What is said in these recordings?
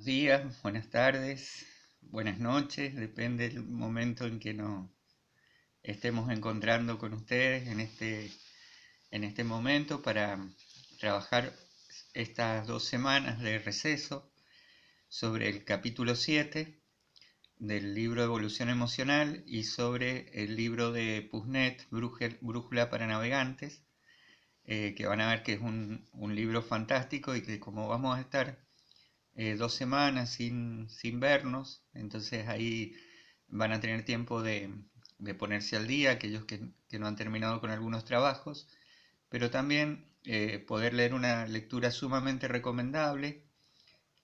días, buenas tardes, buenas noches, depende del momento en que nos estemos encontrando con ustedes en este momento para trabajar estas 2 semanas de receso sobre el capítulo 7 del libro Evolución Emocional y sobre el libro de Pusnet, Brújula para Navegantes, que van a ver que es un libro fantástico y que como vamos a estar 2 semanas sin vernos, entonces ahí van a tener tiempo de ponerse al día, aquellos que no han terminado con algunos trabajos, pero también poder leer una lectura sumamente recomendable,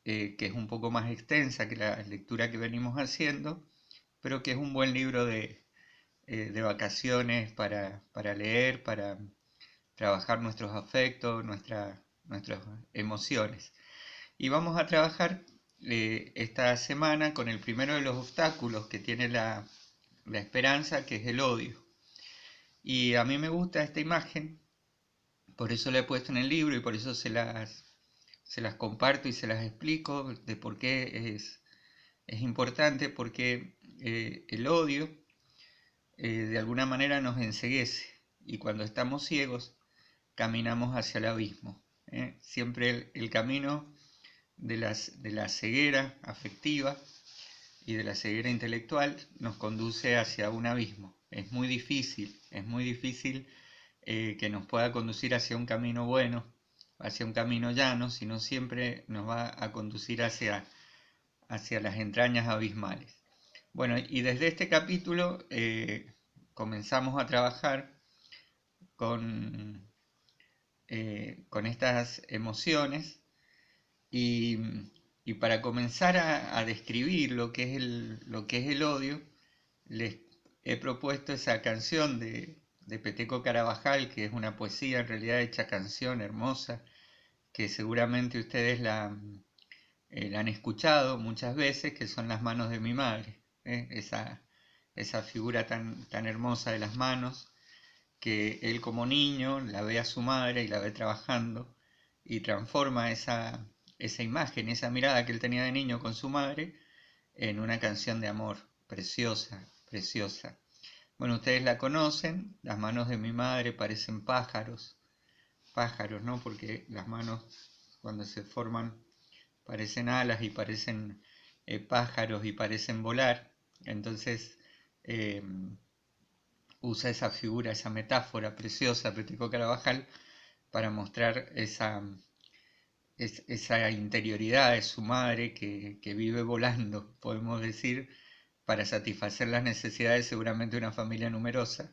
que es un poco más extensa que la lectura que venimos haciendo, pero que es un buen libro de vacaciones para leer, para trabajar nuestros afectos, nuestras emociones. Y vamos a trabajar esta semana con el primero de los obstáculos que tiene la esperanza, que es el odio. Y a mí me gusta esta imagen, por eso la he puesto en el libro y por eso se las comparto y se las explico de por qué es importante, porque el odio de alguna manera nos enceguece y cuando estamos ciegos caminamos hacia el abismo. Siempre el camino de la ceguera afectiva y de la ceguera intelectual nos conduce hacia un abismo. Es muy difícil que nos pueda conducir hacia un camino bueno, hacia un camino llano, sino siempre nos va a conducir hacia las entrañas abismales. Bueno, y desde este capítulo comenzamos a trabajar con, con estas emociones y, y para comenzar a describir lo que es el odio, les he propuesto esa canción de Peteco Carabajal, que es una poesía en realidad hecha canción hermosa, que seguramente ustedes la han escuchado muchas veces, que son Las manos de mi madre. Esa figura tan hermosa de las manos, que él como niño la ve a su madre y la ve trabajando y transforma esa imagen, esa mirada que él tenía de niño con su madre en una canción de amor preciosa, preciosa. Bueno, ustedes la conocen, las manos de mi madre parecen pájaros, pájaros, ¿no? Porque las manos cuando se forman parecen alas y parecen pájaros y parecen volar. Entonces eh, usa esa figura, esa metáfora preciosa, Petrico Carabajal, para mostrar esa interioridad de su madre que vive volando, podemos decir, para satisfacer las necesidades seguramente de una familia numerosa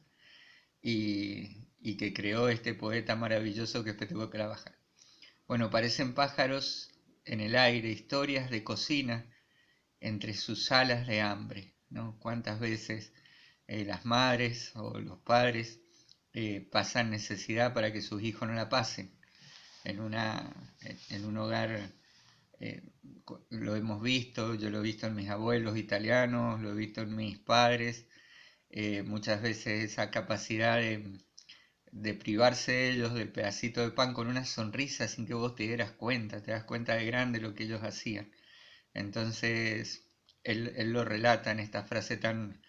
y que creó este poeta maravilloso que es Petrico Carabajal. Bueno, parecen pájaros en el aire, historias de cocina entre sus alas de hambre, ¿no? ¿Cuántas veces las madres o los padres pasan necesidad para que sus hijos no la pasen? En un hogar eh, lo hemos visto, yo lo he visto en mis abuelos italianos, lo he visto en mis padres, muchas veces esa capacidad de privarse de ellos del pedacito de pan con una sonrisa sin que vos te dieras cuenta, te das cuenta de grande lo que ellos hacían. Entonces, él lo relata en esta frase tan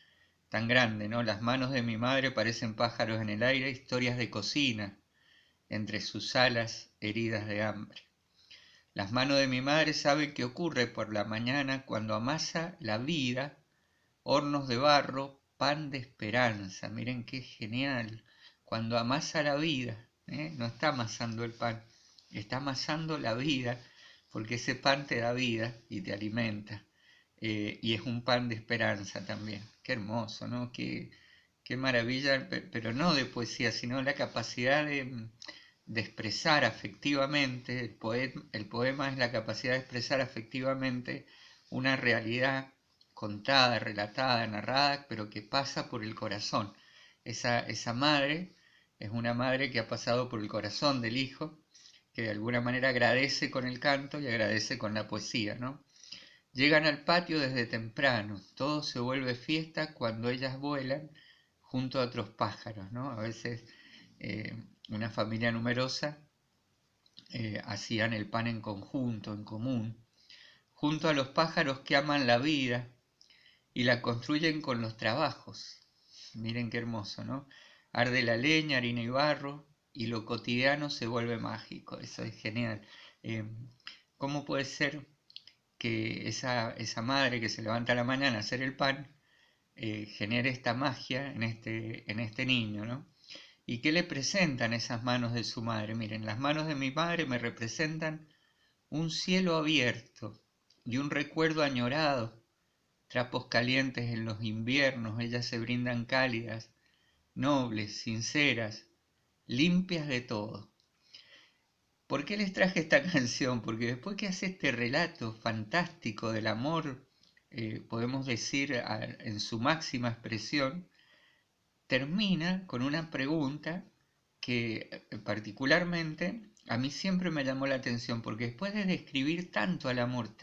grande, ¿no? Las manos de mi madre parecen pájaros en el aire, historias de cocina, entre sus alas heridas de hambre. Las manos de mi madre saben qué ocurre por la mañana cuando amasa la vida, hornos de barro, pan de esperanza. Miren qué genial. Cuando amasa la vida, no está amasando el pan, está amasando la vida, porque ese pan te da vida y te alimenta. Y es un pan de esperanza también. Qué hermoso, ¿no? Qué maravilla, pero no de poesía, sino la capacidad de expresar afectivamente. El poema es la capacidad de expresar afectivamente una realidad contada, relatada, narrada, pero que pasa por el corazón. Esa madre es una madre que ha pasado por el corazón del hijo, que de alguna manera agradece con el canto y agradece con la poesía, ¿no? Llegan al patio desde temprano, todo se vuelve fiesta cuando ellas vuelan junto a otros pájaros, ¿no? A veces una familia numerosa hacían el pan en conjunto, en común, junto a los pájaros que aman la vida y la construyen con los trabajos. Miren qué hermoso, ¿no? Arde la leña, harina y barro, y lo cotidiano se vuelve mágico. Eso es genial. ¿Cómo puede ser que esa madre que se levanta a la mañana a hacer el pan genere esta magia en este niño, ¿no? ¿Y qué le presentan esas manos de su madre? Miren, las manos de mi madre me representan un cielo abierto y un recuerdo añorado, trapos calientes en los inviernos, ellas se brindan cálidas, nobles, sinceras, limpias de todo. ¿Por qué les traje esta canción? Porque después que hace este relato fantástico del amor, podemos decir en su máxima expresión, termina con una pregunta que particularmente a mí siempre me llamó la atención, porque después de describir tanto al amor,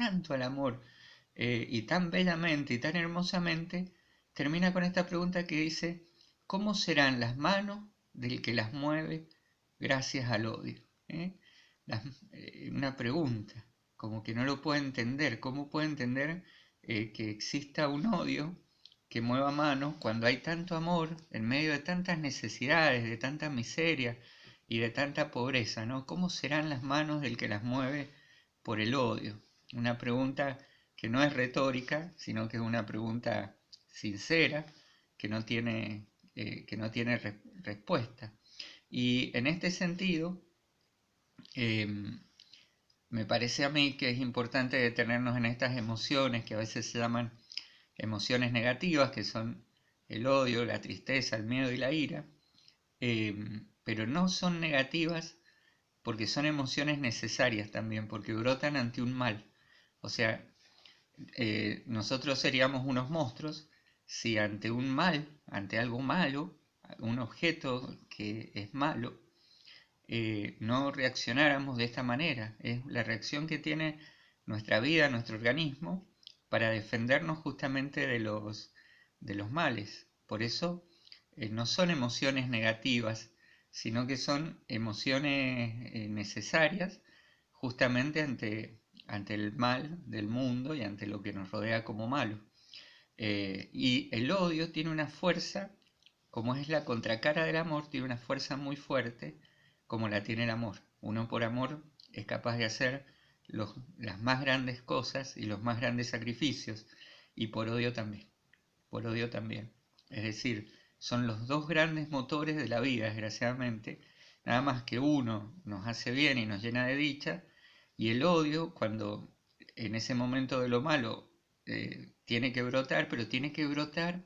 y tan bellamente y tan hermosamente, termina con esta pregunta que dice, ¿cómo serán las manos del que las mueve gracias al odio? ¿Eh? Una pregunta, como que no lo puede entender. ¿Cómo puede entender que exista un odio que mueva manos cuando hay tanto amor en medio de tantas necesidades, de tanta miseria y de tanta pobreza, ¿no? ¿Cómo serán las manos del que las mueve por el odio? Una pregunta que no es retórica, sino que es una pregunta sincera, que no tiene respuesta. Y en este sentido, me parece a mí que es importante detenernos en estas emociones que a veces se llaman emociones negativas, que son el odio, la tristeza, el miedo y la ira, pero no son negativas porque son emociones necesarias también, porque brotan ante un mal. O sea, nosotros seríamos unos monstruos si ante un mal, ante algo malo, un objeto que es malo, no reaccionáramos de esta manera. Es la reacción que tiene nuestra vida, nuestro organismo, para defendernos justamente de los males. Por eso no son emociones negativas, sino que son emociones necesarias justamente ante el mal del mundo y ante lo que nos rodea como malo. Y el odio tiene una fuerza, como es la contracara del amor, tiene una fuerza muy fuerte, como la tiene el amor. Uno por amor es capaz de hacer las más grandes cosas y los más grandes sacrificios, y por odio también, por odio también. Es decir, son los dos grandes motores de la vida, desgraciadamente, nada más que uno nos hace bien y nos llena de dicha, y el odio, cuando en ese momento de lo malo tiene que brotar, pero tiene que brotar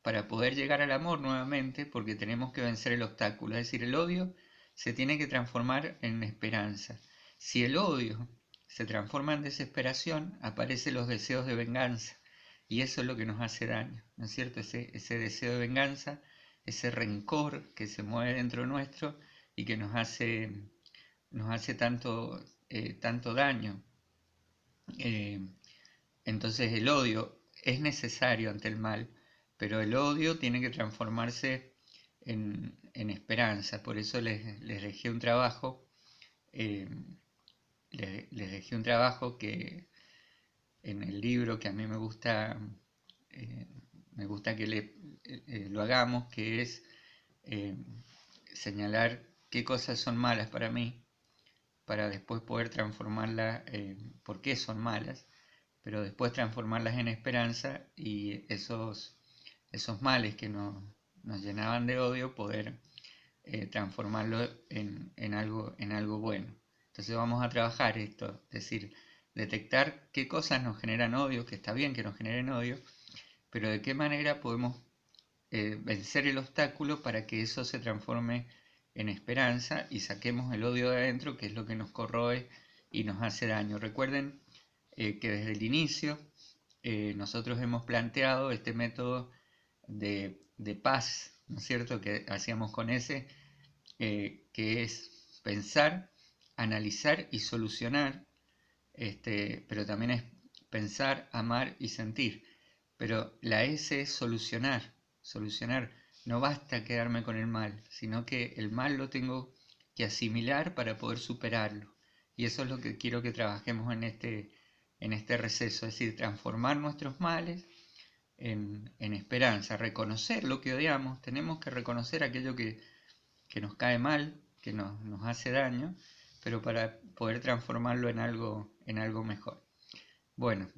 para poder llegar al amor nuevamente, porque tenemos que vencer el obstáculo. Es decir, el odio se tiene que transformar en esperanza. Si el odio se transforma en desesperación, aparecen los deseos de venganza. Y eso es lo que nos hace daño, ¿no es cierto? Ese deseo de venganza, ese rencor que se mueve dentro nuestro y que nos hace tanto daño. Eh, entonces el odio es necesario ante el mal, pero el odio tiene que transformarse en esperanza. Por eso les dejé un trabajo, eh, les dejé un trabajo que en el libro que a mí eh, me gusta que lo hagamos, que es eh, señalar qué cosas son malas para mí, para después poder transformarlas, por qué son malas, pero después transformarlas en esperanza y esos males que nos llenaban de odio, poder transformarlo en algo bueno. Entonces vamos a trabajar esto, es decir, detectar qué cosas nos generan odio, que está bien que nos generen odio, pero de qué manera podemos vencer el obstáculo para que eso se transforme en esperanza y saquemos el odio de adentro, que es lo que nos corroe y nos hace daño. Recuerden que desde el inicio nosotros hemos planteado este método de paz, ¿no es cierto?, que hacíamos con ese, que es pensar, analizar y solucionar, pero también es pensar, amar y sentir. Pero la S es solucionar, solucionar. No basta quedarme con el mal, sino que el mal lo tengo que asimilar para poder superarlo. Y eso es lo que quiero que trabajemos este receso, es decir, transformar nuestros males en esperanza, reconocer lo que odiamos, tenemos que reconocer aquello que nos cae mal, que nos hace daño, pero para poder transformarlo en algo mejor. Bueno,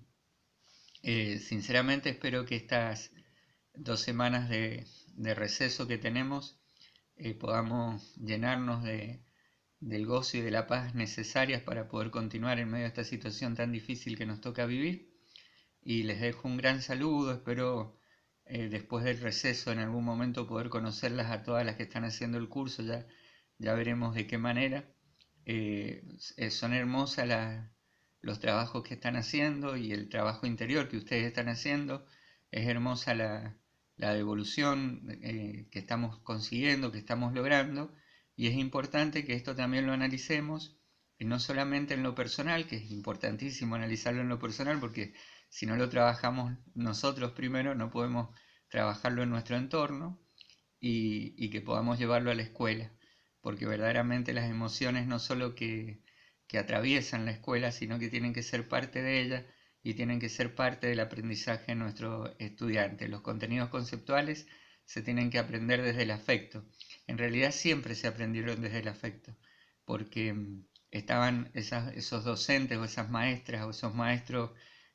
sinceramente espero que estas 2 semanas de receso que tenemos podamos llenarnos del gozo y de la paz necesarias para poder continuar en medio de esta situación tan difícil que nos toca vivir. Y les dejo un gran saludo, espero después del receso en algún momento poder conocerlas a todas las que están haciendo el curso, ya veremos de qué manera. Son hermosas los trabajos que están haciendo y el trabajo interior que ustedes están haciendo. Es hermosa la devolución que estamos consiguiendo, que estamos logrando, y es importante que esto también lo analicemos, y no solamente en lo personal, que es importantísimo analizarlo en lo personal, porque si no lo trabajamos nosotros primero, no podemos trabajarlo en nuestro entorno, y que podamos llevarlo a la escuela, porque verdaderamente las emociones no solo que atraviesan la escuela, sino que tienen que ser parte de ella y tienen que ser parte del aprendizaje de nuestros estudiantes. Los contenidos conceptuales se tienen que aprender desde el afecto. En realidad siempre se aprendieron desde el afecto, porque estaban esos docentes o esas maestras o esos maestros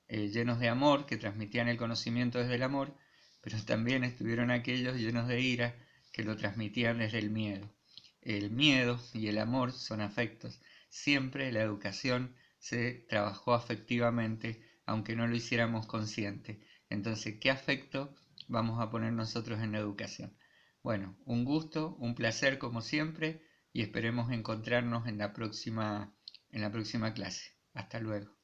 llenos de amor, que transmitían el conocimiento desde el amor, pero también estuvieron aquellos llenos de ira que lo transmitían desde el miedo. El miedo y el amor son afectos. Siempre la educación se trabajó afectivamente, aunque no lo hiciéramos consciente. Entonces, ¿qué afecto vamos a poner nosotros en la educación? Bueno, un gusto, un placer como siempre, y esperemos encontrarnos en la próxima clase. Hasta luego.